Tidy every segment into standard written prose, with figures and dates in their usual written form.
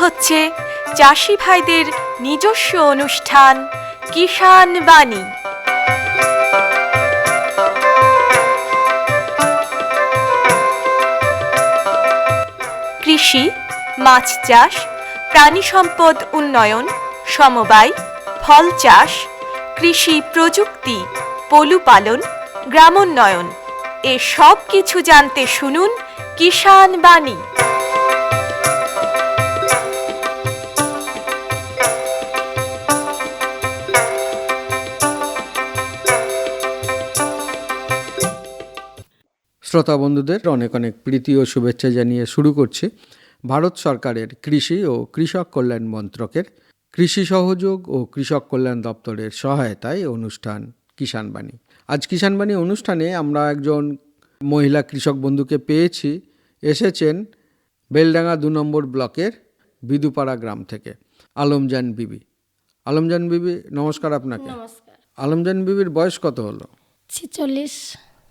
হচ্ছে চাষি ভাইদের নিজস্ব অনুষ্ঠান কিষাণ বাণী। কৃষি, মাছ চাষ, প্রাণী সম্পদ উন্নয়ন, সমবায়, ফল চাষ, কৃষি প্রযুক্তি, পশুপালন, গ্রামোন্নয়ন এ সব কিছু জানতে শুনুন কিষাণ বাণী। শ্রোতা বন্ধুদের অনেক অনেক প্রীতি ও শুভেচ্ছা জানিয়ে শুরু করছি ভারত সরকারের কৃষি ও কৃষক কল্যাণ মন্ত্রকের কৃষি সহযোগ ও কৃষক কল্যাণ দপ্তরের সহায়তায় অনুষ্ঠান কিষাণ বাণী। আজ কিষাণ বাণী অনুষ্ঠানে আমরা একজন মহিলা কৃষক বন্ধুকে পেয়েছি। এসেছেন বেলডাঙ্গা ২ নম্বর ব্লকের বিদুপাড়া গ্রাম থেকে আলমজান বিবি। আলমজান বিবি, নমস্কার আপনাকে। নমস্কার। আলমজান বিবির বয়স কত হলো?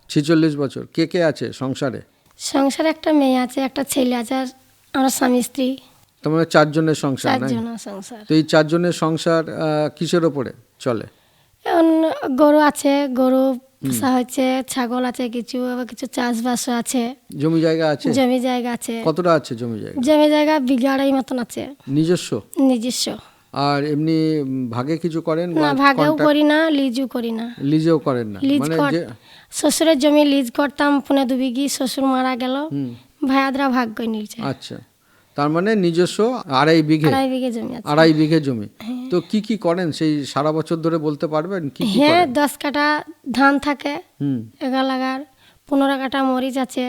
46 বছর। কে কে আছে সংসারে? সংসারে একটা মেয়ে আছে, একটা ছেলে আছে, আর আমরা স্বামী স্ত্রী। তার মানে 4 জনের সংসার, না? 4 জন সংসার। তো এই 4 জনের সংসার কিসের ওপরে চলে? এখন গরু আছে, গরু পোষা হচ্ছে, ছাগল আছে কিছু, আবার কিছু চাষবাসও আছে। জমি জায়গা আছে? জমি জায়গা আছে। কতটা আছে জমি জায়গা? জমি জায়গা বিঘা আড়াই মতন আছে। নিজস্ব? নিজস্ব। আর এমনি ভাগে কিছু করেন? না, ভাগেও করি না, লিজও করি না। লিজেও করেন না? মানে যে শ্বশুরের জমি লিজ করতাম 2.5 বিঘি, শ্বশুর মারা গেল, ভাইয়াদরা ভাগ করে নিয়েছে। আচ্ছা, তার মানে নিজস্ব আড়াই বিঘে জমি আছে। 2.5 বিঘে জমি। তো কি কি করেন সেই সারা বছর ধরে বলতে পারবেন? কি কি হ্যাঁ, করেন? 10 কাঠা ধান থাকে, 11 লাগার, 15 কাঠা মরিচ আছে,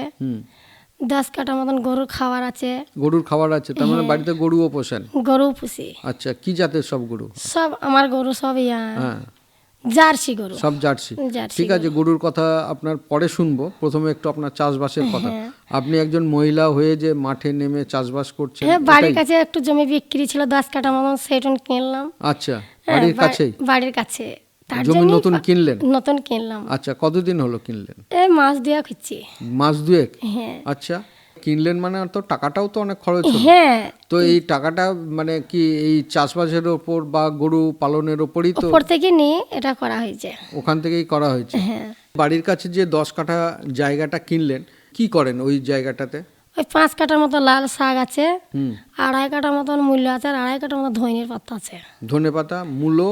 10 কাঠা মতন গরুর খাবার আছে। গরুর খাবার আছে, তার মানে বাড়িতে গরুও পোষেন? গরু পুষি। আচ্ছা, কি জাতের সব গরু? সব আমার গরু সব জার্সি গরু। সব জার্সি। ঠিক আছে, গরুর কথা আপনার পরে শুনবো। প্রথমে একটু আপনার চাষবাসের কথা। আপনি একজন মহিলা হয়ে যে মাঠে নেমে চাষবাস করছেন। হ্যাঁ, বাড়ির কাছে একটু জমি বিক্রি ছিল 10 কাঠা মতন, সেটন কিনলাম। আচ্ছা, বাড়ির কাছেই? বাড়ির কাছে। তার জমি নতুন কিনলেন? নতুন কিনলাম। আচ্ছা, কতদিন হলো কিনলেন? এই মাস দুয়েক হচ্ছে। মাস দুয়েক? হ্যাঁ। আচ্ছা, কিনলেন মানে তো টাকাটাও তো অনেক খরচ হলো। হ্যাঁ। তো এই টাকাটা মানে কি এই চাষবাসের ওপর বা গরু পালনের ওপরই তো? ওপর থেকে নিয়ে এটা করা হয়েছে। ওখান থেকেই করা হয়েছে? হ্যাঁ। বাড়ির কাছে যে 10 কাঠা জায়গাটা কিনলেন, কি করেন ওই জায়গাটাতে? ওই 5 কাঠার মতো লাল শাক আছে, 2.5 কাঠা মতন মূল্য আছে, আর 2.5 কাঠা মতো ধনের পাতা আছে। ধনে পাতা, মূলো,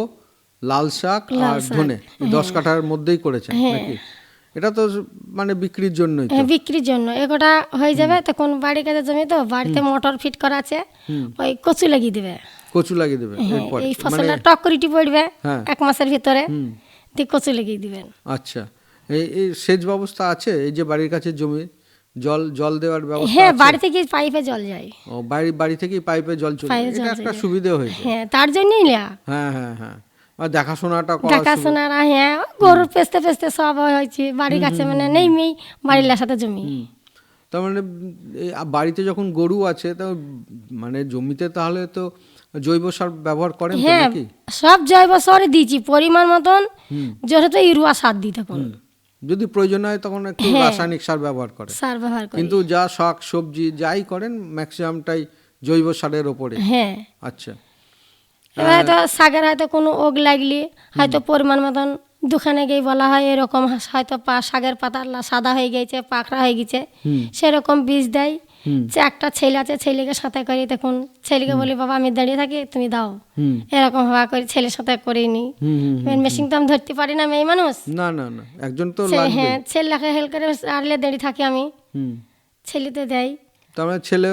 লাল শাক আর ধনে 10 কাঠার মধ্যেই করেছেন নাকি? এটা তো মানে বিক্রির জন্যই তো? বিক্রির জন্য। একটা হয়ে যাবে তখন বাড়ির কাছে জমি, তো বাড়িতে মোটর ফিট করা আছে, ওই কচু লাগিয়ে দেবে। কচু লাগিয়ে দেবে এরপর? এই ফসলটা টক করিটি পড়বে 1 মাসের ভিতরে, দিয়ে কচু লাগিয়ে দিবেন। আচ্ছা, এই সেচ ব্যবস্থা আছে? এই যে বাড়ির কাছে জমি, জল দেওয়ার ব্যবস্থা? হ্যাঁ, বাড়ি থেকে পাইপে জল যায়। ও, বাড়ি থেকেই পাইপে জল চলে? এটা একটা সুবিধা হয়েছে। হ্যাঁ, তার জন্যই না। হ্যাঁ হ্যাঁ হ্যাঁ, আর দেখাশোনাটা দেখাশোনারা, হ্যাঁ, গরু পেস্তে পেস্তে সব হয়েছে বাড়ির কাছে, মানে নেই মেয়ে বাড়ির সাথে জমি। তার মানে বাড়িতে যখন গরু আছে, তো মানে জমিতে তাহলে তো জৈব সার ব্যবহার করেন তো নাকি? সব জৈব সারই দিয়েছি পরিমাণ মতন, যেহেতু ইউরিয়া সার দিই, তখন যদি প্রয়োজন হয় তখন একটু রাসায়নিক সার ব্যবহার করেন। কিন্তু যা শাক সবজি যাই করেন ম্যাক্সিমামটাই জৈব সারের ওপরে? হ্যাঁ। আচ্ছা, হয়তো শাকের হয়তো কোনো ওগ লাগলে হয়তো পরিমাণ মতন দোকানে গিয়ে বলা হয় এরকম হয়তো শাকের পাতা সাদা হয়ে গেছে, পাকড়া হয়ে গেছে, সেরকম বীজ দেয়। একটা ছেলে আছে, ছেলেকে সাথে করি, তখন ছেলেকে বলি বাবা আমি দাঁড়িয়ে থাকি, তুমি দাও, এরকম হওয়া করে ছেলের সাথে করিনি। মেশিন তো আমি ধরতে পারি না, মেয়ে মানুষ। না না না, একজন তো লাগবে। হ্যাঁ, ছেলেকে হেল্প করে আড়লে দাঁড়িয়ে থাকি আমি, ছেলেতে দেয়। তার মানে ছেলে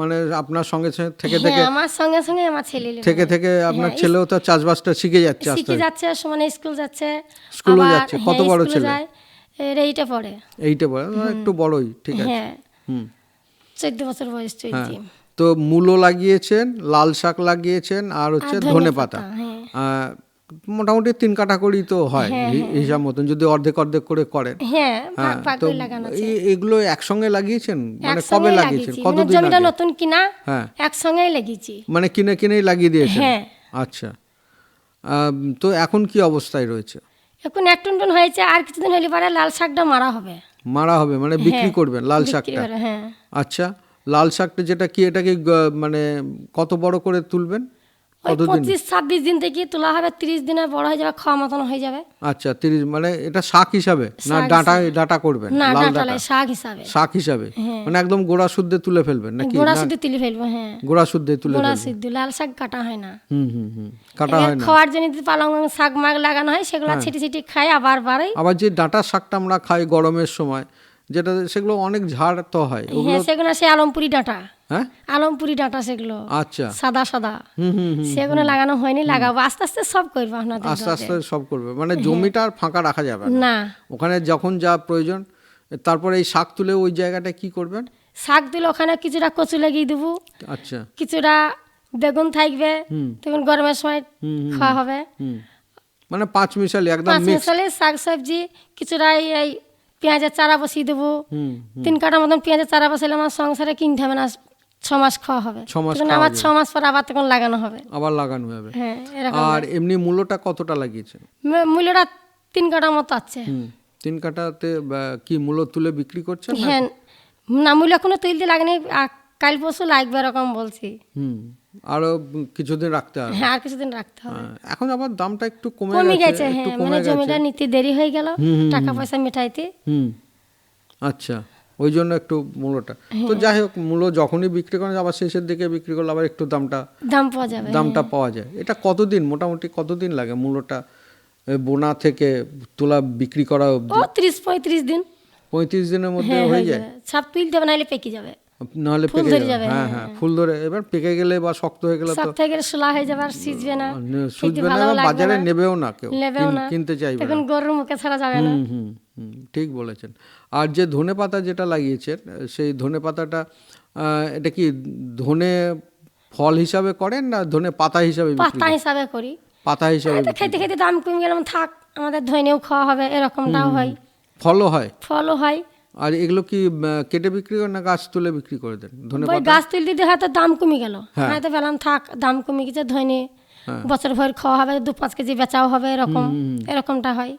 মানে আপনার সঙ্গে থেকে আমার সঙ্গে সঙ্গে আমার ছেলে থেকে আপনার ছেলেও তো চাষবাসটা শিখে যাচ্ছে? শিখে যাচ্ছে, মানে স্কুল যাচ্ছে। স্কুলও যাচ্ছে? কত বড় ছেলে? এইটা পড়ে। এইটা পড়ে, একটু বড়ই। ঠিক আছে। হ্যাঁ, 14 বছর বয়স চলছে। তো মূলো লাগিয়েছেন, লাল শাক লাগিয়েছেন, আর হচ্ছে ধনে পাতা। মোটামুটি 3 কাঠা করেই তো হয় হিসাব মতন, যদি অর্ধেক অর্ধেক করে করেন। হ্যাঁ, তো এগুলো একসঙ্গে লাগিয়েছেন? মানে কবে লাগিয়েছেন? কতদিন জমিটা আগে? নতুন কিনা, একসঙ্গেই লাগিয়েছি। মানে কিনেই লাগিয়ে দিয়েছেন? আচ্ছা, তো এখন কি অবস্থায় রয়েছে? এখন এক টন হয়েছে, আর কিছুদিন হলে পরে লাল শাকটা মারা হবে। মানে বিক্রি করবেন লাল শাকটা? হ্যাঁ। আচ্ছা, লাল শাকটা যেটা কি, এটা কি মানে কত বড় করে তুলবেন? ওই কতদিন? 25-26 দিন থেকে তোলা হবে, 30 দিনে বড় হয়ে যাবে, খাওয়া মতন হয়ে যাবে। আচ্ছা, 30, মানে এটা শাক হিসাবে না শাক ডাঁটা হিসাবে। ডাঁটা করবেন? না লাল ডাঁটা ডাঁটা শাক হিসাবে, শাক হিসাবে, মানে একদম গোড়া শুদ্ধে তুলে ফেলবেন নাকি? গোড়া না, শুদ্ধ তুলে ফেলবো। হ্যাঁ, গোড়া শুদ্ধে তুলে গোড়া ফেলবেন। শুদ্ধ। লাল শাক কাটা হয় না। কাটা এবার হয় না। খাওয়ার জন্য যদি পালং শাক মাগ লাগানো হয়, সেগুলো ছিটি ছিটি খাই আবার বাড়াই। আবার যে ডাঁটার শাকটা আমরা খাই গরমের সময়, যেটা সেগুলো অনেক ঝাড় তো হয় ওগুলো। হ্যাঁ, সেগুলো সে আলমপুরি ডাঁটা, হ্যাঁ, আলমপুরি ডাঁটা সেগুলো আচ্ছা, সাদা সাদা। সেগুলো লাগানো হয়নি, লাগাবো আস্তে আস্তে সব করবো আপনাদের আস্তে ঘরে। আস্তে সব করবে, মানে জমিটা আর ফাঁকা রাখা যাবে না। না, ওখানে যখন যা প্রয়োজন, তারপরে এই শাক তুলে ওই জায়গাটা কি করবেন? শাক দিলে ওখানে কিছুটা কচু লাগিয়ে দেবো, আচ্ছা, কিছুটা বেগুন থাকবে, তখন গরমের সময় খাওয়া হবে। মানে পাঁচ মিশালি একদম 5 মিক্স। মিশালি শাক সবজি, কিছুটা এই পেঁয়াজের চারা বসিয়ে দেবো। 3 কাঠা মতন পেঁয়াজের চারা বসালে আমার সংসারে কিনতে হবে না, 6 মাস খাওয়া হবে। 6 মাস তখন খাওয়া আবার যাবে। 6 মাস পর আবার তখন লাগানো হবে। আবার লাগানো হবে। হ্যাঁ, এরকম। আর এমনি মূল্যটা কতটা লাগিয়েছে? মূল্যটা 3 কাঠা মতো আছে। 3 কাঠাতে কি মূল্য তুলে বিক্রি করছেন? হ্যাঁ, না মূল্য এখনো তুলতে লাগেনি, কাল পরশু লাগবে এরকম বলছি। আরো কিছুদিন রাখতে হবে। হ্যাঁ, আর কিছুদিন রাখতে হবে। এখন আবার দামটা একটু কমে কমে গেছে। একটু হ্যাঁ, কমে মানে গেছে। জমিটা নিতে দেরি হয়ে গেল, টাকা পয়সা মেটাইতে। আচ্ছা, ওই জন্য একটু মূল্যটা তো, যাই হোক, মূল্য যখনই বিক্রি করেন আবার শেষের দিকে বিক্রি করলে আবার একটু দাম পাওয়া যাবে। দামটা পাওয়া যায়। এটা কতদিন, মোটামুটি কতদিন লাগে মূল্যটা বোনা থেকে তোলা বিক্রি করা অবধি? ও 30-35 দিন। 35 দিনের মধ্যে হ্যাঁ, হয়ে যায়? সব তুলতে হবে, নাহলে পেকে যাবে, নাহলে ফুল পেকে ধরে যাবে। যাবে। হ্যাঁ হ্যাঁ, ফুল ধরে, এবার পেকে গেলে বা শক্ত হয়ে গেলে তো সব থেকে শোলা হয়ে যাবে, আর সিজবে না, সুঝবে না, বাজারে নেবেও না কেউ, নেবেও না, কিনতে চাইবে না। তখন গরুর মুখে ছাড়া যাবে না। ঠিক বলেছেন। আর যে ধনেপাতা যেটা লাগিয়েছেন, সেই ধনেপাতাটা এটা কি ধনে ফল হিসাবে করেন না ধনে পাতা হিসাবে বিক্রি পাতা করেন? হিসাবে করি। পাতা হিসাবে হয়তো খেতে খেতে দাম কমে গেলাম, থাক আমাদের ধনেও খাওয়া হবে, এরকমটাও হয়। ফলও হয়? ফলও হয়। আর এগুলো কি কেটে বিক্রি করেন না গাছ তুলে বিক্রি করে দেন ওই ধনেপাতা? গাছ তুলতে দিয়ে হয়তো দাম কমে গেল, হ্যাঁ। হয়তো বললাম থাক দাম কমে গেছে, ধনে বছর ভর খাওয়া হবে, 2-5 কেজি বেচাও হবে, এরকমটা হয়।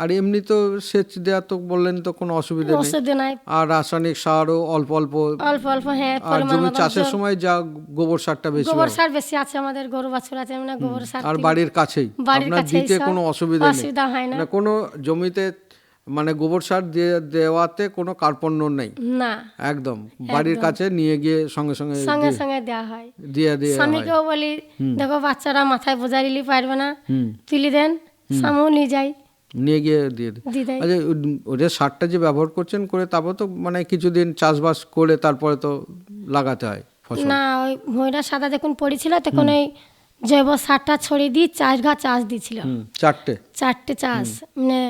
আর এমনি তো সেচ দেওয়া তো বললেন তো কোনো অসুবিধা নেই, ওষুধ নাই, আর রাসায়নিক সারও অল্প অল্প, অল্প অল্প। হ্যাঁ, আর পরিমাণ জমি মতো চাষের সময় যা গোবর সারটা বেশি গোবর ব্যবহার। সার বেশি আছে, আমাদের গরু বাছুর আছে, মানে গোবর সার আর থেকে- বাড়ির কাছেই বাড়ির আপনার কাছেই দিতে সব, কোনো অসুবিধা নেই? অসুবিধা হয় না। মানে কোনো জমিতে মানে গোবর সার দেওয়াতে কোনো কার্পণ্য নেই না, একদম, বাড়ির কাছে নিয়ে গিয়ে সঙ্গে সঙ্গে সঙ্গে সঙ্গে দেওয়া হয়। দিয়ে দিয়ে হয়। স্বামীকেও বলি, দেখো বাচ্চারা মাথায় বোঝা নিতে পারবে না, তুলে দেন, স্বামীও নিয়ে যায়, নিয়ে গিয়ে দিয়ে দেয়। দিয়ে দেয়। আচ্ছা, ওদের সারটা যে ব্যবহার করছেন করে, তারপর তো মানে কিছুদিন চাষবাস করে তারপরে তো লাগাতে হয় ফসল। না, ওই ময়রা সাদা যখন পড়েছিল তখন ওই জৈব সারটা ছড়িয়ে দিয়ে 4 ঘা চাষ দিয়েছিল। 4টে চাষ, মানে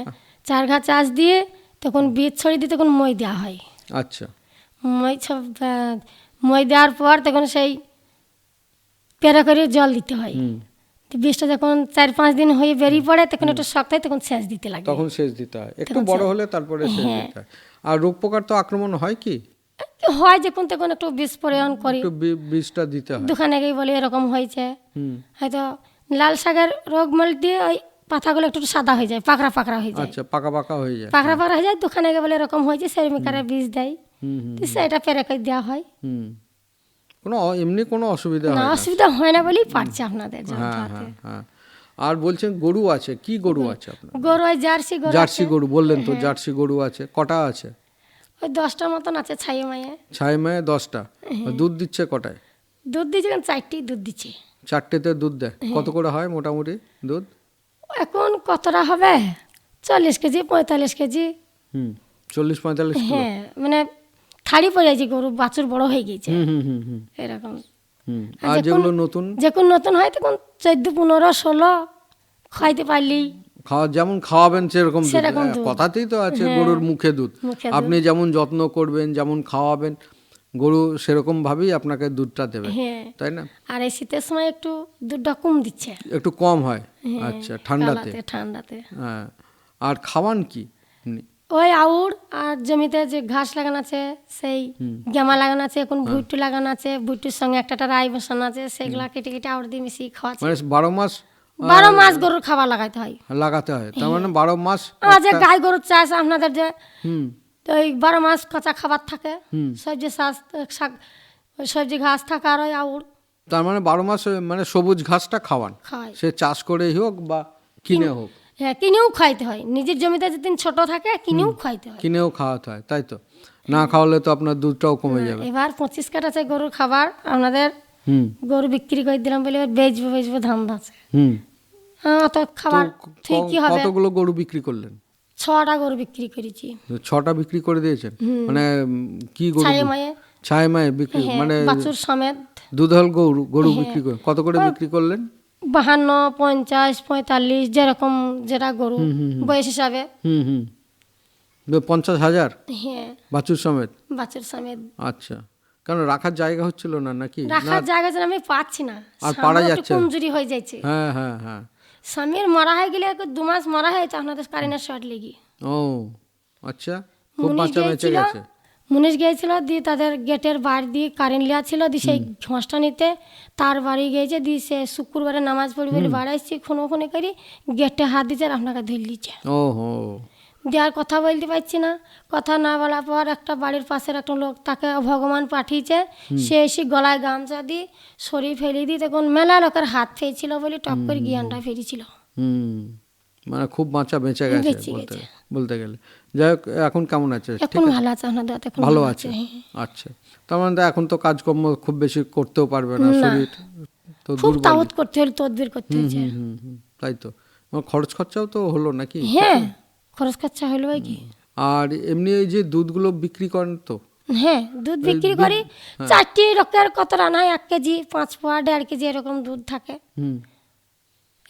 4 ঘা চাষ দিয়ে তখন বীজ ছড়িয়ে দিয়ে তখন মই দেওয়া হয়। আচ্ছা, মই দেওয়ার পর তখন সেই পেরা করে জল দিতে হয়। তো বীজটা যখন 4-5 দিন হয়ে বেরিয়ে পড়ে, তখন একটু শক্ত হয়, তখন সেচ দিতে লাগে। তখন সেচ দিতে হয়, একটু বড় হলে তারপরে সেচ দিতে হয়। আর রোগ পোকার তো আক্রমণ হয় কি? হয় যখন তখন একটু বীজ প্রয়োগ করি, একটু বীজটা দিতে হয়। দোকানে গিয়ে বলে এরকম হয়েছে, হয়তো লাল শাকের রোগ মাল দিয়ে ওই পাতাগুলো একটু সাদা হয়ে যায়, পাকড়া পাকড়া হয়ে যায়, আচ্ছা, পাকা পাকা হয়ে যায়। পাকড়া পাকড়া হয়ে যায়, দোকানে গিয়ে বলে এরকম হয়েছে, সেরমিকারের বীজ দেয়, তো সেটা পেরে করে দেওয়া হয়। কোনো এমনি কোনো অসুবিধা না, হয় না? অসুবিধা হয় না বলেই পারছে আপনাদের জন্য। হ্যাঁ হ্যাঁ হ্যাঁ। আর বলছেন গরু আছে, কি গরু আছে আপনার? গরু ওই জার্সি গরু জার্সি গরু বললেন তো, জার্সি গরু আছে কটা আছে? ওই 10টা মতন আছে, ছাই মায়ে। ছাই মায়ে 10টা। দুধ দিচ্ছে কটায়? দুধ দিচ্ছে 4টেই দুধ দিচ্ছে। 4টেতে দুধ দেয়? কত করে হয় মোটামুটি দুধ? এখন কতটা হবে, 40 কেজি 45 কেজি। 40-45 কিলো। হ্যাঁ, মানে থাড়ি পড়ে যাচ্ছে, গরু বাছুর বড় হয়ে গেছে, এরকম। আর যেগুলো নতুন, যখন নতুন হয় তখন 14-15-16 খাইতে পারলি। যেমন খাওয়াবেন সেরকম দুধ। সেরকম দুধ। কথাতেই তো আছে গরুর মুখে দুধ। মুখে আপনি যেমন যত্ন করবেন, যেমন খাওয়াবেন, গরু সেরকম ভাবেই আপনাকে দুধটা দেবে, হ্যাঁ, তাই না? আর এই শীতের সময় একটু দুধটা কম দিচ্ছে। একটু কম হয়। আচ্ছা, ঠান্ডাতে। ঠান্ডাতে। হ্যাঁ। আর খাওয়ান কি? ওই আউড়, আর জমিতে যে ঘাস লাগানো আছে সেই গেমা লাগানো আছে, এখন ভুট্টু লাগানো আছে, ভুট্টুর সঙ্গে একটা রাই বসানো আছে, সেগুলা কেটে কেটে আউড় দিয়ে মিশিয়ে খাওয়াচ্ছে। মানে 12 মাস 12 মাস গরুর খাবার লাগাতে হয়। লাগাতে হয়, তার মানে 12 মাস। আর যে গাই গরুর চাষ আপনাদের যে তো ওই 12 মাস কাঁচা খাবার থাকে, সবজি শাক সবজি ঘাস থাকে আর ওই আউড় তার মানে 12 মাস মানে সবুজ ঘাসটা খাওয়ান, খায়। সে চাষ করেই হোক বা কিনে হোক। হ্যাঁ, কিনেও খাইতে হয়, নিজের জমিতে যেদিন ছোট থাকে কিনেও খাইতে হয়। কিনেও খাওয়াতে হয়, তাই তো? না খাওয়ালে তো আপনার দুধটাও কমে যাবে। এবার 25 কাঠ আছে গরুর খাবার, আপনাদের গরু বিক্রি করে দিলাম বলে এবার বেচবো ধান্দা আছে। অত খাবার ঠিকই হবে। কতগুলো গরু বিক্রি করলেন? 6টা গরু বিক্রি করেছি। 6টা বিক্রি করে দিয়েছেন? মানে কি গরু? ছায়ে মায়ে ছায় মায়ে বিক্রি, মানে বাছুর সমেত দুধাল গরু বিক্রি করে কত করে বিক্রি করলেন? 52, 50, 45 যেরকম যেটা গরু বয়স হিসাবে। 50,000 হ্যাঁ, বাছুর সমেত? বাছুর সমেত। আচ্ছা, কারণ রাখার জায়গা হচ্ছিল না নাকি? রাখার জায়গা যেন আমি পাচ্ছি না, আর পারা যাচ্ছে না। কমজোরি হয়ে যাচ্ছে। হ্যাঁ হ্যাঁ হ্যাঁ। স্বামীর মরা হয়ে গেলে 2 মাস মরা হয়েছে আপনাদের কারেন্টের শর্ট লেগে। ও আচ্ছা, খুব বাচ্চা বেঁচে গেছে। মুনিশ গিয়েছিল, দিয়ে তাদের গেটের বাড়ি দিয়ে কারেন্ট লিয়া ছিল, দিয়ে সেই ঘাসটা নিতে তার বাড়ি গিয়েছে, দিয়ে সে শুক্রবারে নামাজ পড়ি বলে বাড়ি আসছি, খুনো করি গেটে হাত দিচ্ছে আর আপনাকে ধরে নিচ্ছে। ও হো, দেওয়ার কথা বলতে পারছি না। কথা না বলার পর একটা বাড়ির পাশের একটা লোক, তাকে ভগবান পাঠিয়েছে, সে এসে গলায় গামছা দিয়ে শরীর ফেলে দিয়ে, তখন মেলা লোকের হাত ফেয়েছিল বলে টক করে জ্ঞানটা ফিরেছিল। মানে খুব বাচ্চা বেঁচে গেছে বলতে গেলে। যাই হোক, এখন কেমন আছে? এখন ভালো আছে আপনাদের? এখন ভালো আছে। আচ্ছা, তার মানে এখন তো কাজকর্ম খুব বেশি করতেও পারবে না, শরীর তো খুব দুর্বল। তাওত করতে হলো, তদবির করতে হচ্ছে। তাই তো, খরচ খরচাও তো হলো নাকি? হ্যাঁ, খরচ খরচা হলো কি। আর এমনি এই যে দুধগুলো বিক্রি করেন তো? হ্যাঁ, দুধ বিক্রি করি। 4টি রকের কত রান্না হয়, 1 কেজি, 5 পোয়া, 1.5 কেজি এরকম দুধ থাকে।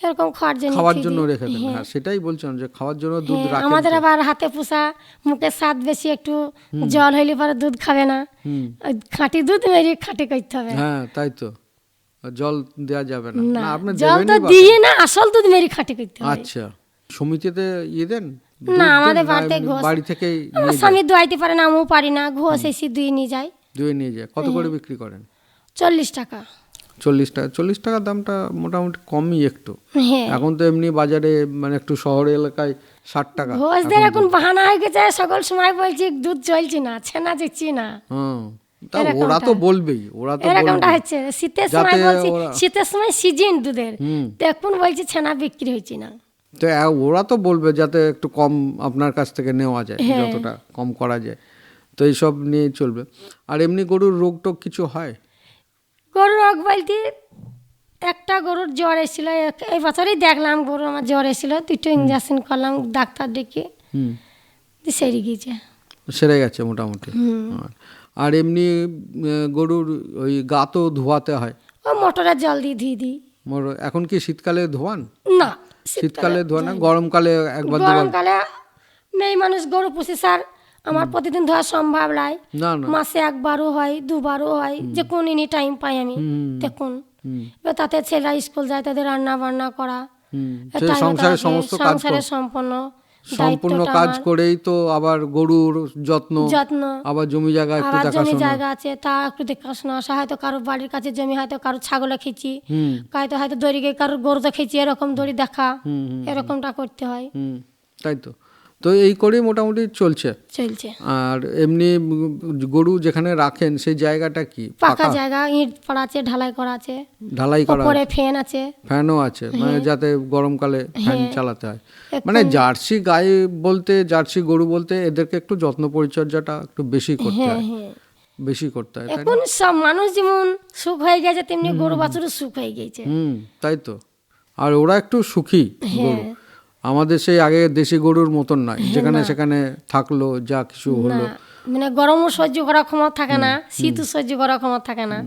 এরকম খাওয়ার জন্য রেখে দেন। হ্যাঁ, সেটাই বলছিলাম যে খাওয়ার জন্য দুধ রাখেন। আমাদের আবার হাতে পোষা, মুখের স্বাদ বেশি, একটু জল হইলে পরে দুধ খাবে না, খাঁটি দুধ মেরে খাঁটি করতে হবে। হ্যাঁ, তাই তো, জল দেওয়া যাবে না। না, আপনি জল তো দেবেনই বা। দিয়ে না, আসল দুধ মেরে খাঁটি করতে হবে। আচ্ছা, সমিতিতে দেন? না, আমাদের বাড়িতে ঘোষ, বাড়ি থেকেই আমার স্বামী দুয়াইতে পারে না, আমিও পারি না, ঘোষ এসে দুয়ে নিয়ে যায়। কত করে বিক্রি করেন? 40 টাকা। 40 টাকা? 40 টাকার দামটা মোটামুটি কমই একটু। হ্যাঁ, এখন তো এমনি বাজারে মানে একটু শহর এলাকায় 60 টাকা। ঘোষদের এখন বাহানা হয়ে গেছে, সকল সময় বলছি দুধ চলছে না, ছানা দিচ্ছি না। তা ওরা তো বলবেই, এরকমটা হচ্ছে। শীতের সময় বলছি, শীতের সময় সিজন দুধের, এখন বলছি ছানা বিক্রি হচ্ছে না। তো ওরা তো বলবে যাতে একটু কম আপনার কাছ থেকে নেওয়া যায়, যতটা কম করা যায়, তো এইসব নিয়ে চলবে। আর এমনি গরুর রোগ টোগ কিছু হয়? গরুর রোগ বলতে একটা গরুর জ্বর এসেছিল, এই বছরই দেখলাম গরু আমার জ্বর এসেছিল, 2টো ইঞ্জেকশন করলাম ডাক্তার ডেকে, সেরে গিয়েছে। সেরে গেছে মোটামুটি। আর এমনি গরুর ওই গা তো ধোয়াতে হয়? ও মোটরের জল দিয়ে ধুয়ে দিই। এখন কি শীতকালে ধোয়ান? না, শীতকালে ধোয়া না, গরমকালে একবার দুবার? গরমকালে মেয়ে মানুষ গরু পুষি স্যার, আমার প্রতিদিন ধোয়া সম্ভব নয়। না না, মাসে 1বারও হয়, 2বারও হয়, যে কোন এনি টাইম পাই আমি দেখুন। এবার তাতে ছেলেরা স্কুল যায়, তাদের রান্না বান্না করা, সংসারের সমস্ত কাজ সম্পূর্ণ কাজ করেই তো আবার গরুর যত্ন, আবার জমি জায়গা একটু জমি জায়গা আছে তা একটু দেখাশোনা, হয়তো কারো বাড়ির কাছে জমি, হয়তো কারো ছাগলে খেয়েছি, হয়তো দড়ি গিয়ে কারোর গরুতে খেয়েছি, এরকম দড়ি দেখা, এরকমটা করতে হয়। তাই তো, তো এই করেই মোটামুটি চলছে। আর এমনি গরু যেখানে রাখেন সেই জায়গাটা কি? পাকা জায়গা, ইট পড়া আছে, ঢালাই করা আছে, উপরে ফ্যান আছে, ফ্যানও আছে, মানে যাতে গরমকালে ফ্যান চালাতে হয়। মানে জার্সি গাই বলতে, জার্সি গরু বলতে এদেরকে একটু যত্ন পরিচর্যাটা একটু বেশি করতে হয়, বেশি করতে হয়। এখন সব মানুষ যেমন সুখ হয়ে গেছে, তেমনি গরু বাছুরও সুখ হয়ে গেছে। তাই তো, আর ওরা একটু সুখী গরু, আমাদের সেই আগে দেশি গরুর মতন নয়, যেখানে সেখানে থাকলো, যা কিছু হলো, মানে গরমও সহ্য করার ক্ষমতা থাকে না, শীতও সহ্য করার ক্ষমতা থাকে না।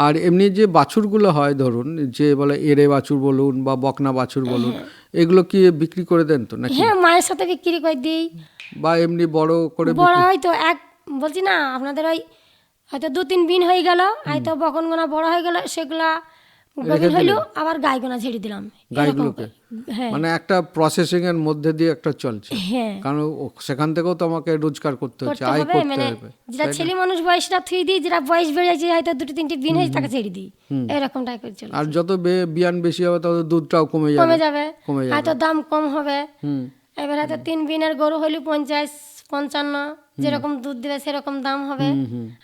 আর এমনি যে বাছুরগুলো হয়, ধরুন যে বলে এড়ে বাছুর বলুন বা বকনা বাছুর বলুন, এগুলো কি বিক্রি করে দেন তো নাকি? হ্যাঁ, মায়ের সাথে বিক্রি করে দিই, বা এমনি বড় করে বড় হয়তো বলছি না আপনাদের, ওই হয়তো 2-3 দিন হয়ে গেল, হয়তো বকনগোনা বড় হয়ে গেল, সেগুলা গভীর হইলো, আবার গাইগোনা ছেড়ে দিলাম। গাইগুলোকে মানে একটা প্রসেসিং এর মধ্যে দিয়ে একটা চলছে, কারণ সেখান থেকেও তো আমাকে রোজগার করতে হচ্ছে, আয় করতে হবে। যেটা ছেলে মানুষ বয়সটা থুই দিই, যেটা বয়স বেড়ে যাচ্ছে, হয়তো 2-3টি দিন হয়েছে, তাকে ছেড়ে দিই, এরকমটাই করে চলছে। আর যত বিয়ান বেশি হবে তত দুধটাও কমে যাবে, হয়তো দাম কম হবে। এবার হয়তো 3 বিনের গরু হইলে 55, যেরকম দুধ দিবে সেরকম দাম হবে।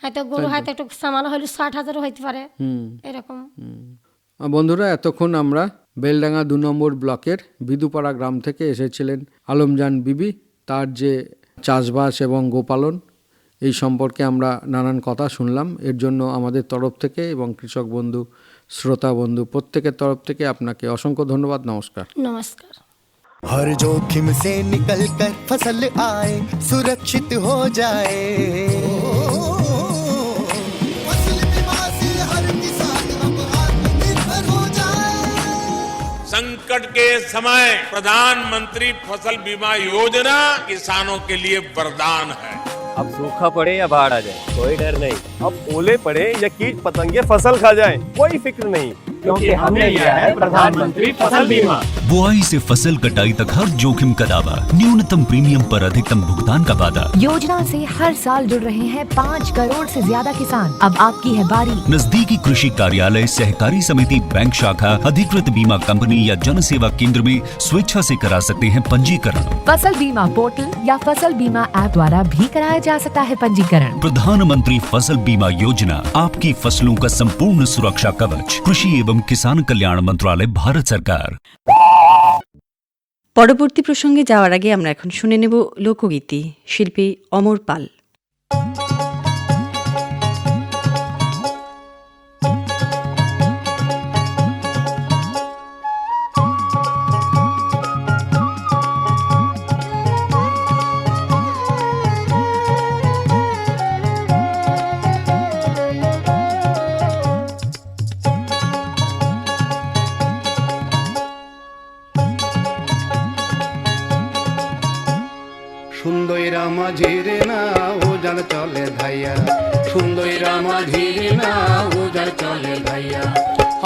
হয়তো গরু হয়তো একটু সামাল হলে 60,000 হইতে পারে এরকম। বন্ধুরা, এতক্ষণ আমরা বেলডাঙ্গা 2 নম্বর ব্লকের বিদুপাড়া গ্রাম থেকে এসেছিলেন আলমজান বিবি, তার যে চাষবাস এবং গোপালন এই সম্পর্কে আমরা নানান কথা শুনলাম। এর জন্য আমাদের তরফ থেকে এবং কৃষক বন্ধু, শ্রোতা বন্ধু প্রত্যেকের তরফ থেকে আপনাকে অসংখ্য ধন্যবাদ। নমস্কার। নমস্কার। हर जोखिम से निकल कर फसल आए, सुरक्षित हो जाए। फसल बीमा से हर किसान अब आत्मनिर्भर हो जाए। संकट के समय प्रधानमंत्री फसल बीमा योजना किसानों के लिए वरदान है। अब सूखा पड़े या बाढ़ आ जाए कोई डर नहीं, अब ओले पड़े या कीट पतंगे फसल खा जाए कोई फिक्र नहीं, क्योंकि हमने लिया है प्रधानमंत्री फसल बीमा। बुआई से फसल कटाई तक हर जोखिम का दावा, न्यूनतम प्रीमियम पर अधिकतम भुगतान का वादा। योजना से हर साल जुड़ रहे हैं 5 करोड़ से ज्यादा किसान। अब आपकी है बारी। नजदीकी कृषि कार्यालय, सहकारी समिति, बैंक शाखा, अधिकृत बीमा कंपनी या जन सेवा केंद्र में स्वेच्छा से करा सकते हैं पंजीकरण। फसल बीमा पोर्टल या फसल बीमा ऐप द्वारा भी कराया जा सकता है पंजीकरण। प्रधानमंत्री फसल बीमा योजना, आपकी फसलों का संपूर्ण सुरक्षा कवच। कृषि एवं किसान कल्याण मंत्रालय, भारत सरकार। পরবর্তী প্রসঙ্গে যাওয়ার আগে আমরা এখন শুনে নেব লোকগীতি, শিল্পী অমর পাল। সুন্দরীরা মাঝিরে না ওজন চলে ধাইয়া, সুন্দরীরা মাঝিরে না ওজন চলে ধাইয়া।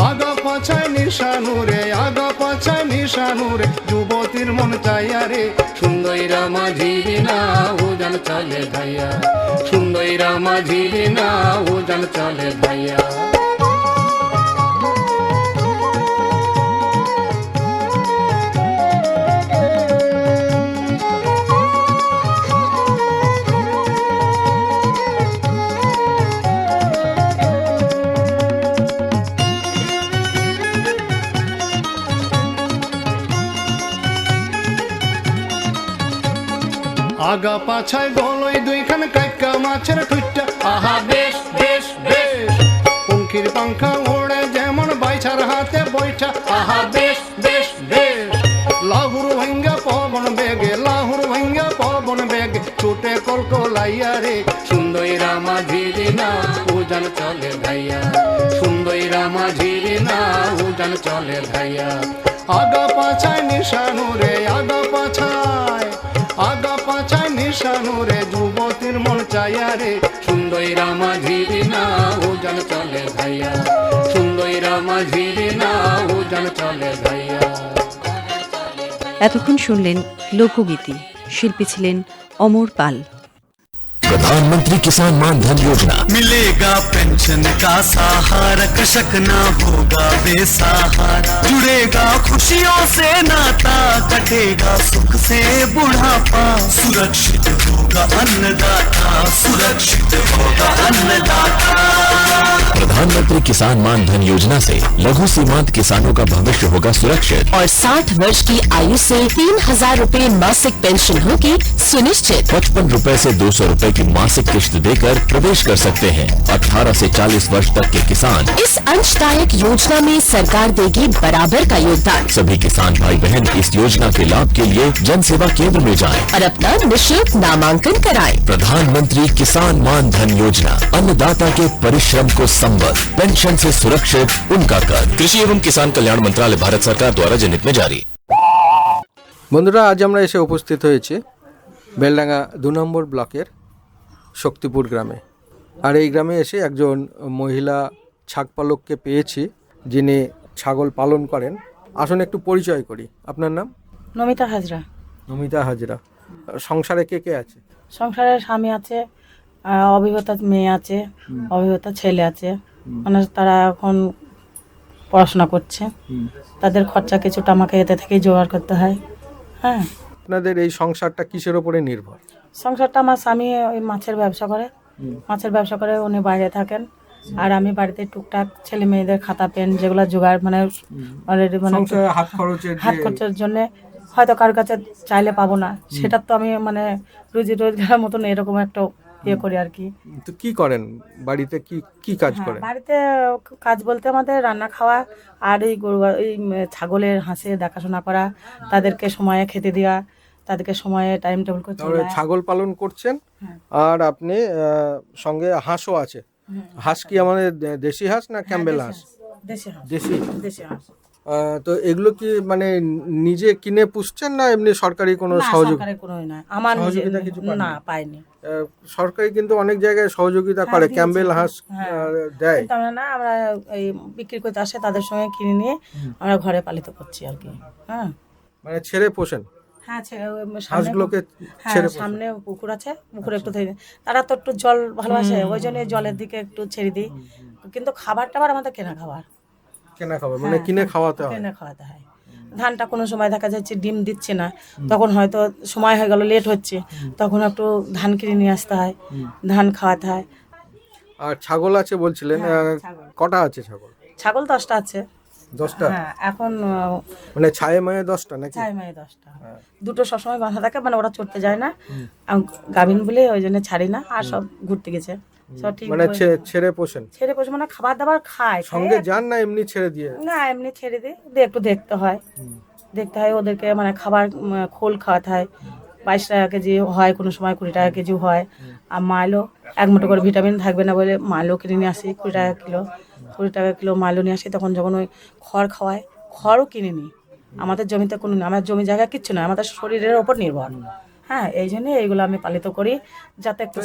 আগা পাছায় নিশানুরে, আগা পাছায় নিশানুরে, যুবতীর মন চাইয়া রে। সুন্দরীরা মাঝিরে না ওজন চলে ধাইয়া, সুন্দরীরা মাঝিরে না ওজন চলে ধাইয়া। আগা পাছায় গলই দুইখান কাইকা মাছের ঠুইটা, আহা বেশ বেশ বেশ। পঙ্খির পাংখা ওড়ে যেমন বাইছার হাতে বৈঠা, আহা বেশ বেশ বেশ। লাহুর ভাঙ্গা পবন বেগে, লাহুর ভাঙ্গা পবন বেগে, ছুটে কলকলাইয়া রে। সুন্দরীরা মাঝিরে না ওজন চলে ধাইয়া, সুন্দরীরা মাঝিরে না ওজন চলে ধাইয়া। আগা পাছায় নিশানুরে, আগা পাছায়, আগা পাছায় নিশানুরে, যুবতীর মন চাইয়া রে। সুন্দরীরা মাঝিরে না ওজন চলে ধাইয়া, সুন্দরীরা মাঝিরে না ওজন চলে ধাইয়া। এতক্ষণ শুনলেন লোকগীতি, শিল্পী ছিলেন অমর পাল। प्रधानमंत्री किसान मान धन योजना, मिलेगा पेंशन का सहारा, कृषक ना होगा बेसहारा। जुड़ेगा खुशियों से नाता, कटेगा सुख से बुढ़ापा। सुरक्षित होगा अन्नदाता, सुरक्षित होगा अन्नदाता। प्रधानमंत्री किसान मान धन योजना से लघु सीमांत किसानों का भविष्य होगा सुरक्षित और 60 वर्ष की आयु से 3,000 रूपए मासिक पेंशन होगी सुनिश्चित। 55 रुपए से 200 रुपए की मासिक किश्त देकर प्रवेश कर सकते हैं 18 से 40 वर्ष तक के किसान। इस अंशदायक योजना में सरकार देगी बराबर का योगदान। सभी किसान भाई बहन इस योजना के लाभ के लिए जन सेवा केंद्र में जाएं और अपना निःशुल्क नामांकन कराएं। प्रधानमंत्री किसान मान धन योजना, अन्नदाता के परिश्रम को संबल, पेंशन से सुरक्षित उनका कर। कृषि एवं किसान कल्याण मंत्रालय, भारत सरकार द्वारा जनहित में जारी। বন্ধুরা, আজ আমরা এসে উপস্থিত হয়েছি বেলডাঙ্গা 2 নম্বর ব্লকের শক্তিপুর গ্রামে। আর এই গ্রামে এসে একজন মহিলা ছাগপালককে পেয়েছি, যিনি ছাগল পালন করেন। আসুন একটু পরিচয় করি। আপনার নাম? নমিতা হাজরা। নমিতা হাজরা। সংসারে কে কে আছে? সংসারে স্বামী আছে, অবিবাহিতা মেয়ে আছে, অবিবাহিতা ছেলে আছে। মানে তারা এখন পড়াশোনা করছে, তাদের খরচা কিছুটা আমাকে এতে থেকেই জোগাড় করতে হয়। হ্যাঁ, আপনাদের এই সংসারটা কিসের ওপরে নির্ভর? সংসারটা আমার স্বামী ওই মাছের ব্যবসা করে, মাছের ব্যবসা করে, উনি বাইরে থাকেন। আর আমি বাড়িতে টুকটাক ছেলে মেয়েদের খাতা পেন যেগুলো জোগাড় মানে অলরেডি মানে সংসারে হাত খরচের হাত খরচের জন্য হয়তো কারোর কাছে চাইলে পাবো না, সেটা তো আমি মানে রুজি রোজগারের মতন এরকম একটা ইয়ে করি আর কি। তো কি করেন বাড়িতে, কি কি কাজ করেন? বাড়িতে কাজ বলতে আমাদের রান্না খাওয়া আর এই গরু এই ছাগলের হাঁসের দেখাশোনা করা, তাদেরকে সময়ে খেতে দেওয়া, তাদেরকে সময়ে টাইম টেবিল করে তাহলে চলা। ছাগল পালন করছেন আর আপনি সঙ্গে হাঁসও আছে। হাঁস কি আমাদের দেশি হাঁস না ক্যাম্বেল হাঁস? দেশি হাঁস। দেশি। দেশি হাঁস। তো এগুলো কি মানে নিজে কিনে পুষছেন না এমনি সরকারি কোনো সহযোগিতা? সরকারের কোনোই না, আমার সহযোগিতা কিছু পাননি? না পাইনি। সরকারি কিন্তু অনেক জায়গায় সহযোগিতা করে, ক্যাম্বেল হাঁস দেয়। কিন্তু আমরা না, আমরা এই বিক্রি করতে আসে তাদের সঙ্গে কিনে নিয়ে আমরা ঘরে পালিত করছি আর কি। হ্যাঁ, মানে ছেড়ে পোষেন হ্যাঁ, হাঁসগুলোকে? হ্যাঁ, সামনে পুকুর আছে, পুকুরে একটু তারা তো একটু জল ভালোবাসে, ওই জন্য জলের দিকে একটু ছেড়ে দিই। কিন্তু খাবার টাবার আমাদের কেনা খাবার, মানে কিনে খাওয়াতে হয়। কিনে খাওয়াতে হয়। ধানটা কোনো সময় দেখা যাচ্ছে ডিম দিচ্ছে না, তখন হয়তো সময় হয়ে গেল, লেট হচ্ছে, তখন একটু ধান কিনে নিয়ে আসতে হয়, ধান খাওয়াতে হয়। আর ছাগল আছে বলছিলেন, কটা আছে ছাগল? ছাগল 10টা আছে। 10টা? হ্যাঁ, এখন মানে ছায়ে মায়ে 10টা নাকি? ছাই মায়ে 10টা, দুটো সবসময় বাঁধা থাকে, মানে ওরা চড়তে যায় না, গাভিন বলে ওই জন্য ছাড়ি না, আর সব ঘুরতে গেছে সব ঠিক। মানে ছেড়ে পোষেন? ছেড়ে পোষে মানে খাবার দাবার খায়, সঙ্গে যান না এমনি ছেড়ে দিয়ে? না, এমনি ছেড়ে দিই, একটু দেখতে হয় ওদেরকে, মানে খাবার খোল খাওয়াতে হয়। 22 টাকা কেজি হয়, কোনো সময় 20 টাকা কেজি হয়। আর মাইলো 1 মুঠো করে ভিটামিন থাকবে না বলে মাইলো কিনে নিয়ে আসি, 20 টাকা কিলো, 20 টাকা কিলো মাইলো নিয়ে আসি। তখন যখন ওই খড় খাওয়ায়, খড়ও কিনে নিই। আমাদের জমিতে কোনো, আমার জমি জায়গা কিচ্ছু না, আমাদের শরীরের ওপর নির্ভর। হ্যাঁ, এই জন্য এইগুলো আমি পালিত করি যাতে একটু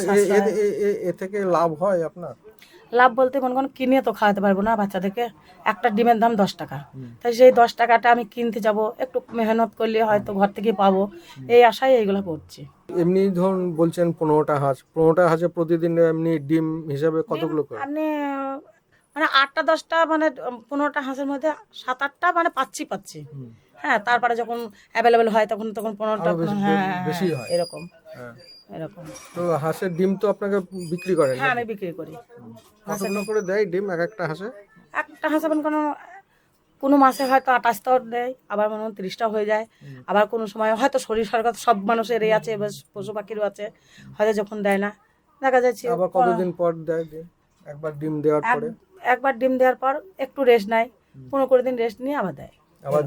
এ থেকে লাভ হয় আপনার? লাভ বলতে মনে করেন কিনে তো খাওয়াতে পারবো না বাচ্চাদেরকে, একটা ডিমের দাম 10 টাকা, তাই সেই 10 টাকাটা আমি কিনতে যাব, একটু মেহনত করলে হয়তো ঘর থেকে পাবো, এই আশায় এইগুলো করছি। এমনি ধরুন বলছেন 15টা হাঁস, 15টা হাঁসে প্রতিদিন এমনি ডিম হিসাবে কতগুলো করে? আপনি মানে 8টা 10টা মানে 15টা হাঁসের মধ্যে 7-8টা মানে পাচ্ছি। হ্যাঁ, তারপরে যখন অ্যাভেলেবেল হয় তখন 15টা, হ্যাঁ বেশি হয় এরকম। তো হাঁসের ডিম তো আপনাকে বিক্রি করেন? হ্যাঁ, আমি বিক্রি করি। কতগুলো করে দেয় ডিম একটা হাঁসে? একটা হাঁস কোনো মাসে হয়তো 28টাও দেয়, আবার মনে হয় 30টাও হয়ে যায়। আবার কোনো সময় হয়তো শরীর সরকার সব মানুষের এই আছে, পশু পাখিরও আছে, হয়তো যখন দেয় না দেখা যাচ্ছে। আবার কতদিন পর দেয় ডিম? একবার ডিম দেওয়ার পরে? একবার ডিম দেওয়ার পর একটু রেস্ট নেয়, 15-20 দিন রেস্ট নিয়ে আবার দেয়, আবার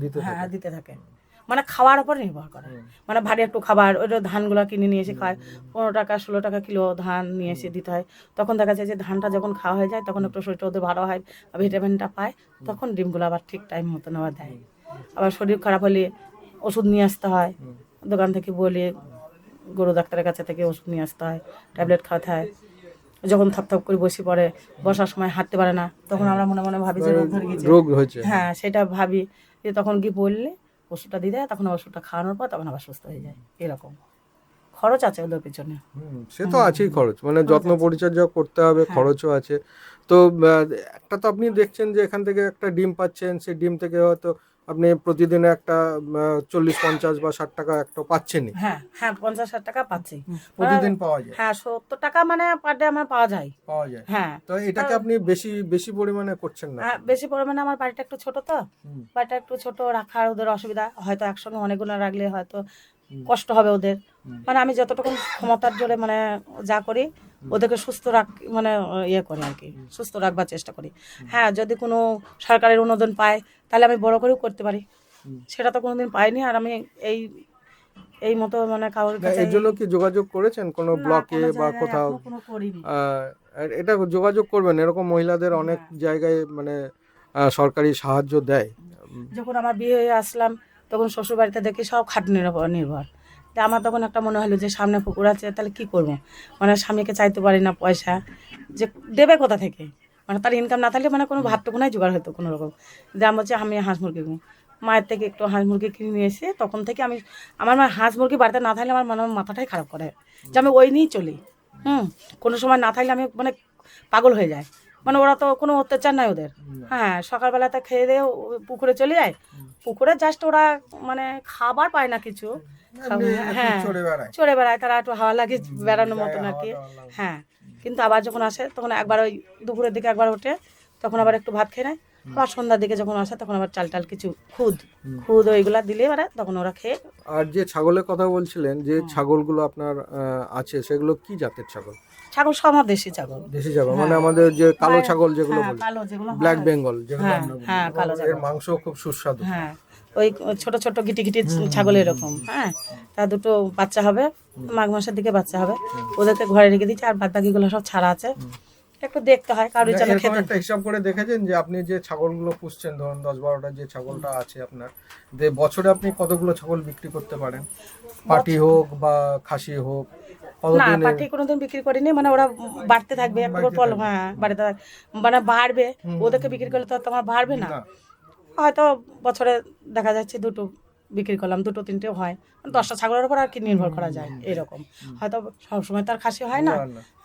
দিতে থাকে। মানে খাওয়ার উপর নির্ভর করে, মানে ভারী একটু খাবার, ওই ধানগুলো কিনে নিয়ে এসে খায়, 15 টাকা 16 টাকা কিলো ধান নিয়ে এসে দিতে হয়। তখন দেখা যায় যে ধানটা যখন খাওয়া হয়ে যায় তখন একটু শরীরটা ওদের ভালো হয়, ভিটামিনটা পায়, তখন ডিমগুলো আবার ঠিক টাইম মতো নেওয়া দেয়। আবার শরীর খারাপ হলে ওষুধ নিয়ে আসতে হয়, দোকান থেকে বলে গরু ডাক্তারের কাছে থেকে ওষুধ নিয়ে আসতে হয়, ট্যাবলেট খাওয়াতে হয়। যখন থপ করে বসে পড়ে, বসার সময় হাঁটতে পারে না, তখন আমরা মনে মনে ভাবি যে রোগ হয়েছে। হ্যাঁ, সেটা ভাবি যে তখন কি বললে ওষুধটা দিয়ে দেয়, তখন ওষুধটা খাওয়ানোর পর তখন আবার সুস্থ হয়ে যায়। এরকম খরচ আছে ওদের পেছনে। সে তো আছেই খরচ, মানে যত্ন পরিচর্যা করতে হবে, খরচও আছে। তো একটা তো আপনি দেখছেন যে এখান থেকে একটা ডিম পাচ্ছেন, সেই ডিম থেকে হয়তো আপনি প্রতিদিনে একটা 40-50 বা 60 টাকা একটা পাচ্ছেনই। হ্যাঁ, 50-60 টাকা পাচ্ছি প্রতিদিন পাওয়া যায়। হ্যাঁ, 70 টাকা মানে পার ডে আমার পাওয়া যায়। হ্যাঁ, তো এটাকে আপনি বেশি পরিমাণে করছেন না? বেশি পরিমাণে আমার বাড়িটা একটু ছোট, তো বাড়িটা একটু ছোট, রাখার ওদের অসুবিধা, হয়তো একসঙ্গে অনেকগুলো রাখলে হয়তো কষ্ট হবে ওদের। মানে আমি যতটুকু ক্ষমতার জোরে মানে যা করি ওদেরকে সুস্থ মানে ইয়ে করি আর কি, সুস্থ রাখবার চেষ্টা করি। হ্যাঁ, যদি কোনো সরকারের অনুদান পাই তাহলে আমি বড় করেও করতে পারি, সেটা তো কোনোদিন পাইনি। আর আমি এই মতো মানে কারোর কাছে এর জন্য কি যোগাযোগ করেছেন কোনো ব্লকে বা কোথাও? এটা যোগাযোগ করবেন, এরকম মহিলাদের অনেক জায়গায় মানে সরকারি সাহায্য দেয়। যখন আমার বিয়ে হয়ে আসলাম তখন শ্বশুর বাড়িতে দেখি সব খাটনির উপর নির্ভর। আমার তখন একটা মনে হলো যে সামনে পুকুর আছে, তাহলে কি করব, মানে স্বামীকে চাইতে পারি না পয়সা, যে দেবে কোথা থেকে, মানে তার ইনকাম না থাকলে মানে কোনো ভাতটুকুনাই জোগাড় হতো কোনো রকম। যে আমি বলছি আমি হাঁস মুরগি মায়ের থেকে একটু হাঁস মুরগি কিনে নিয়ে এসে তখন থেকে আমার হাঁস মুরগি বাড়িতে না থাকলে আমার মাথাটাই খারাপ করে, যে আমি ওই নিয়েই চলি। কোনো সময় না থাকলে আমি মানে পাগল হয়ে যায়, মানে ওরা তো কোনো অত্যাচার নাই ওদের। হ্যাঁ, সকালবেলাতে খেয়ে দিয়ে পুকুরে চলে যায়, পুকুরে জাস্ট ওরা মানে খাবার পায় না কিছু, হ্যাঁ চড়ে বেড়ায়, তারা একটু হাওয়া লাগে বেড়ানোর মতন আর কি। হ্যাঁ, কিন্তু আবার যখন আসে তখন একবার ওই দুপুরের দিকে একবার ওঠে, তখন আবার একটু ভাত খেয়ে নেয়। আবার সন্ধ্যার দিকে যখন আসে তখন আবার চাল টাল কিছু খুদ ওইগুলা দিলে এবারে তখন ওরা খেয়ে। আর যে ছাগলের কথা বলছিলেন, যে ছাগলগুলো আপনার আছে, সেগুলো কি জাতের ছাগল? ছাগল সব আমার দেশি ছাগল। দেশি ছাগল মানে আমাদের যে কালো ছাগল যেগুলো বলি, কালো যেগুলো ব্ল্যাক বেঙ্গল যেগুলো আমরা বলি। হ্যাঁ, কালো এর মাংস খুব সুস্বাদু। হ্যাঁ, ওই ছোট ছোট গিটি গিটি ছাগল এরকম। হ্যাঁ, তার দুটো বাচ্চা হবে, মাঘ মাসের দিকে বাচ্চা হবে, ওদেরকে ঘরে রেখে দিচ্ছে। আর বাদ বাকিগুলো সব ছাড়া আছে, একটু দেখতে হয় কারোর জন্য খেতে। একটা হিসাব করে দেখেছেন যে আপনি যে ছাগলগুলো পুষছেন, ধরুন 10-12টা যে ছাগলটা আছে আপনার, যে বছরে আপনি কতগুলো ছাগল বিক্রি করতে পারেন? পাটি হোক বা খাসি হোক, না পাটি কোনোদিন বিক্রি করিনি, মানে ওরা বাড়তে থাকবে একটা করে পল। হ্যাঁ, বাড়তে মানে বাড়বে, ওদেরকে বিক্রি করলে তো তোমার বাড়বে না। হয়তো বছরে দেখা যাচ্ছে দুটো বিক্রি করলাম, দুটো তিনটেও হয়, 10টা ছাগলের উপর আর কি নির্ভর করা যায় এরকম। হয়তো সবসময় তার খাসি হয় না।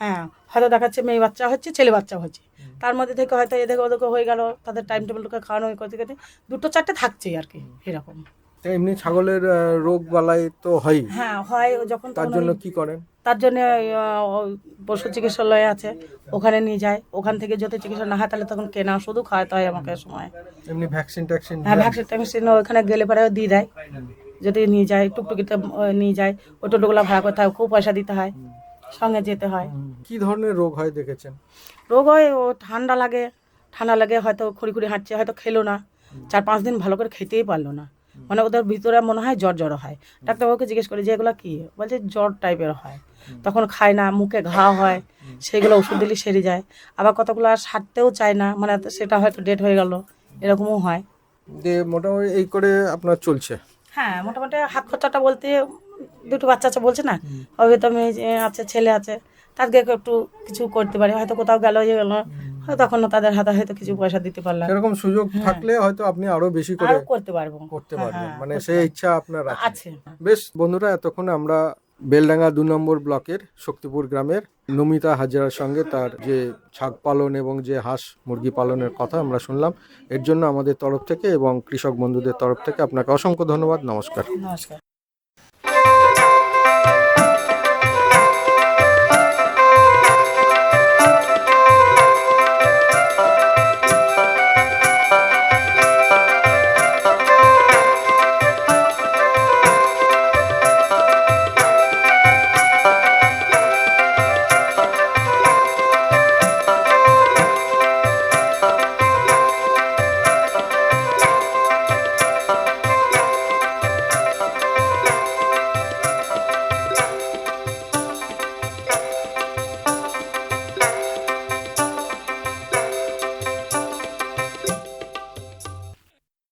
হ্যাঁ, হয়তো দেখাচ্ছে মেয়ে বাচ্চা হচ্ছে, ছেলে বাচ্চা হচ্ছে, তার মধ্যে থেকে হয়তো এদের ওদেরকে হয়ে গেল, তাদের টাইম টেবিলকে খাওয়ানো করতে করতে 2-4টে থাকছেই আর কি এরকম। এমনি ছাগলের রোগ বালাই তো হয়। হ্যাঁ হয়, যখন তার জন্য কি করেন? তার জন্য পশু চিকিৎসালয় আছে, ওখানে নিয়ে যায়। ওখান থেকে যদি চিকিৎসা না হয় তাহলে তখন কেনা শুধু খাওয়াতে হয় আমাকে সময়। এমনি ভ্যাকসিন ট্যাকসিন? হ্যাঁ, ভ্যাকসিন ট্যাকসিন ওখানে গেলে পরে দিয়ে দেয়, যদি নিয়ে যায় টুকটুকিতে নিয়ে যায়, ওই টোটোগুলো ভাড়া করতে হয়, খুব পয়সা দিতে হয়, সঙ্গে যেতে হয়। কি ধরনের রোগ হয় দেখেছেন? রোগ হয় ও ঠান্ডা লাগে, হয়তো খুঁড়ি হাঁটছে, হয়তো খেলো না, 4-5 দিন ভালো করে খেতেই পারলো না, মানে ওদের ভিতরে মনে হয় জ্বর হয়। ডাক্তারবাবুকে জিজ্ঞেস করি যে এগুলো কি, বলছে জ্বর টাইপের হয়, তখন খায় না, মুখে ঘা হয়, সেগুলো ওষুধ দিলে সেরে যায়। আবার কতগুলো আর সারতেও চায় না, মানে সেটা হয়তো ডেট হয়ে গেল, এরকমও হয়। যে মোটামুটি এই করে আপনার চলছে? হ্যাঁ, মোটামুটি হাত খরচাটা বলতে 2টো বাচ্চা আছে বলছে না, ওই তো মেয়ে আছে, ছেলে আছে, তাদেরকে একটু কিছু করতে পারি, হয়তো কোথাও গেল তখন তখন তাদের হাতে হয়তো কিছু পয়সা দিতে পারলাম। এরকম সুযোগ থাকলে হয়তো আপনি আরো বেশি করে করতে পারবেন। মানে সেই ইচ্ছা আপনার আছে। বেশ বন্ধুরা, এতক্ষণ আমরা বেলডাঙ্গা 2 নম্বর ব্লকের শক্তিপুর গ্রামের নমিতা হাজরার সঙ্গে তার যে ছাগ পালন এবং যে হাঁস মুরগি পালনের কথা আমরা শুনলাম। এর জন্য আমাদের তরফ থেকে এবং কৃষক বন্ধুদের তরফ থেকে আপনাকে অসংখ্য ধন্যবাদ। নমস্কার।